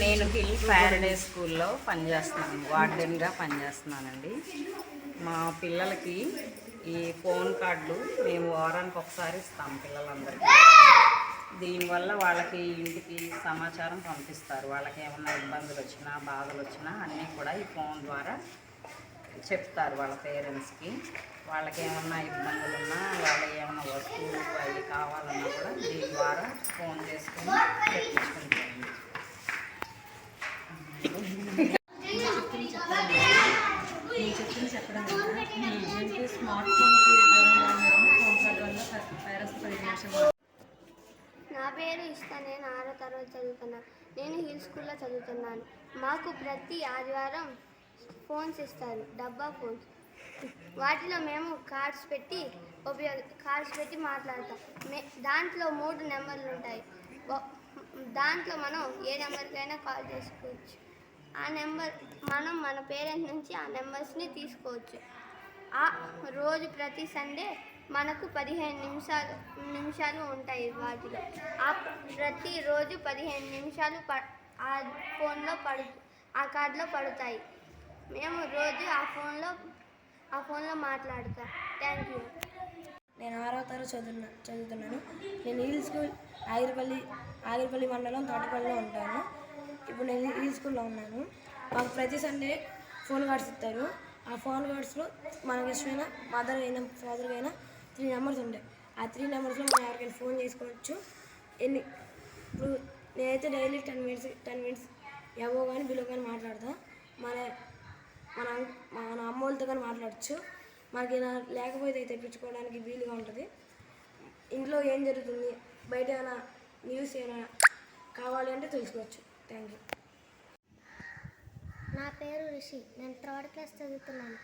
నేను hill Paradise స్కూల్లో పనిచేస్తున్నాను, వార్డెన్గా పనిచేస్తున్నానండి. మా పిల్లలకి ఈ ఫోన్ కార్డులు మేము వారానికి ఒకసారి ఇస్తాం పిల్లలందరికీ. దీనివల్ల వాళ్ళకి ఇంటికి సమాచారం పంపిస్తారు. వాళ్ళకి ఏమన్నా ఇబ్బందులు వచ్చినా బాధలు వచ్చినా అన్నీ కూడా ఈ ఫోన్ ద్వారా చెప్తారు వాళ్ళ పేరెంట్స్కి. వాళ్ళకి ఏమన్నా ఇబ్బందులు ఉన్నా, వాళ్ళకి ఏమన్నా వస్తువులు అవి కావాలన్నా కూడా దీని ద్వారా ఫోన్ చేసుకుని తెప్పించుకుంటారు. చెప్పడం స్మార్ట్ నా పేరు ఇష్ట. నేను 6వ తరగతి చదువుతున్నాను. నేను హిల్ స్కూల్లో చదువుతున్నాను. మాకు ప్రతి ఆదివారం ఫోన్స్ ఇస్తారు, డబ్బా ఫోన్స్. వాటిలో మేము కార్డ్స్ పెట్టి మాట్లాడతాం. దాంట్లో 3 నెంబర్లు ఉంటాయి. దాంట్లో మనం ఏ నెంబర్కైనా కాల్ చేసుకోవచ్చు. ఆ నెంబర్ మనం మన పేరెంట్స్ నుంచి ఆ నెంబర్స్ని తీసుకోవచ్చు. ఆ రోజు ప్రతి సండే మనకు 15 నిమిషాలు ఉంటాయి. వాటిలో ప్రతిరోజు 15 నిమిషాలు ఆ ఫోన్లో ఆ కార్డులో పడతాయి. మేము రోజు ఆ ఫోన్లో మాట్లాడతాం. Thank you. నేను 6వ తరగతి చదువుతున్నాను. నేను హిల్ స్కూల్ ఆగిరిపల్లి మండలం తోటపల్లిలో ఉంటాను. ఇప్పుడు నేను హిల్ స్కూల్లో ఉన్నాను. మాకు ప్రతి సండే ఫోన్ కార్డ్స్ ఇస్తారు. ఆ ఫోన్ కార్డ్స్లో మనకి ఇష్టమైన మదర్ అయినా ఫాదర్ అయినా 3 నెంబర్స్ ఉంటాయి. ఆ 3 నెంబర్స్లో మనం ఎవరికైనా ఫోన్ చేసుకోవచ్చు. ఇప్పుడు నేనైతే డైలీ 10 మినిట్స్ ఎవో కానీ బిలో కానీ మాట్లాడతా. మన అమ్మ వాళ్ళతో కానీ మాట్లాడచ్చు. మనకి ఇలా లేకపోతే తెప్పించుకోవడానికి వీలుగా ఉంటుంది. ఇంట్లో ఏం జరుగుతుంది, బయట ఏమైనా న్యూస్ ఏమైనా కావాలి అంటే తెలుసుకోవచ్చు. Thank you. నా పేరు రిషి. నేను 3rd క్లాస్ చదువుతున్నాను.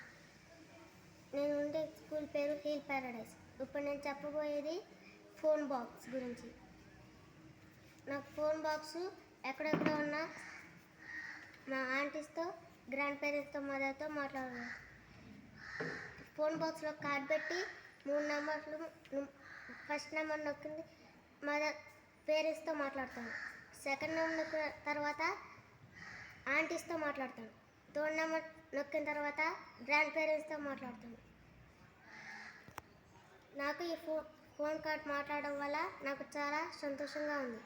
నేను ఉండే స్కూల్ పేరు హిల్ ప్యారడైజ్. ఇప్పుడు నేను చెప్పబోయేది ఫోన్ బాక్స్ గురించి. నాకు ఫోన్ బాక్స్ ఎక్కడెక్కడ ఉన్నా మా ఆంటీస్తో, గ్రాండ్ పేరెంట్స్తో, మదర్తో మాట్లాడాను. ఫోన్ బాక్స్లో కార్డ్ పెట్టి 3 నెంబర్లు, ఫస్ట్ నెంబర్ నొక్కింది మదర్ పేరెంట్స్తో మాట్లాడతాను. సెకండ్ నెంబర్ నొక్కిన తర్వాత ఆంటీస్తో మాట్లాడతాను. 3rd నెంబర్ నొక్కిన తర్వాత గ్రాండ్ పేరెంట్స్తో మాట్లాడతాను. నాకు ఈ ఫోన్ కార్డ్ మాట్లాడడం వల్ల నాకు చాలా సంతోషంగా ఉంది.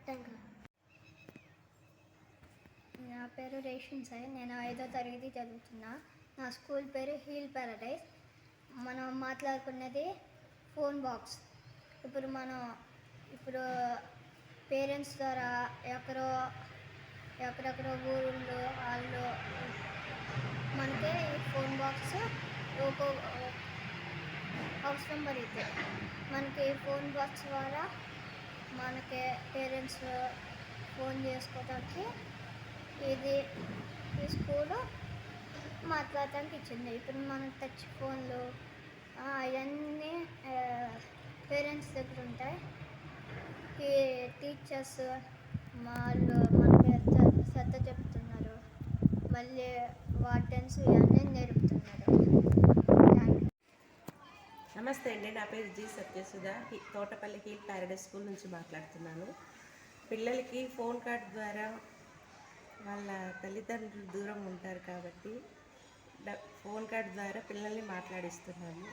Thank you. నా పేరు రేషన్ సాయి. నేను 5వ తరగతి చదువుతున్నా. నా స్కూల్ పేరు హిల్ ప్యారడైజ్. మనం మాట్లాడుకున్నది ఫోన్ బాక్స్. ఇప్పుడు పేరెంట్స్ ద్వారా ఎక్కడెక్కడో ఊళ్ళో వాళ్ళు మనకి ఈ ఫోన్ బాక్స్ అవసరం పడితే మనకి ఫోన్ బాక్స్ ద్వారా మనకి పేరెంట్స్ ఫోన్ చేసుకోవడానికి ఈ స్కూలు మాట్లాడటానికి ఇచ్చింది. ఇప్పుడు మన టచ్ ఫోన్లు అవన్నీ పేరెంట్స్ దగ్గర ఉంటాయి. ఈ టీచర్స్ మనకి శ్రద్ధ చెప్తున్నారు, మళ్ళీ వార్డెన్స్ ఇవన్నీ నేర్పుతున్నారు. నమస్తే అండి, నా పేరు G Satyasudha. Thotapalli hill Paradise school నుంచి మాట్లాడుతున్నాను. పిల్లలకి ఫోన్ కార్డ్ ద్వారా వాళ్ళ తల్లిదండ్రులు దూరం ఉంటారు కాబట్టి ఫోన్ కార్డ్ ద్వారా పిల్లల్ని మాట్లాడిస్తున్నాము.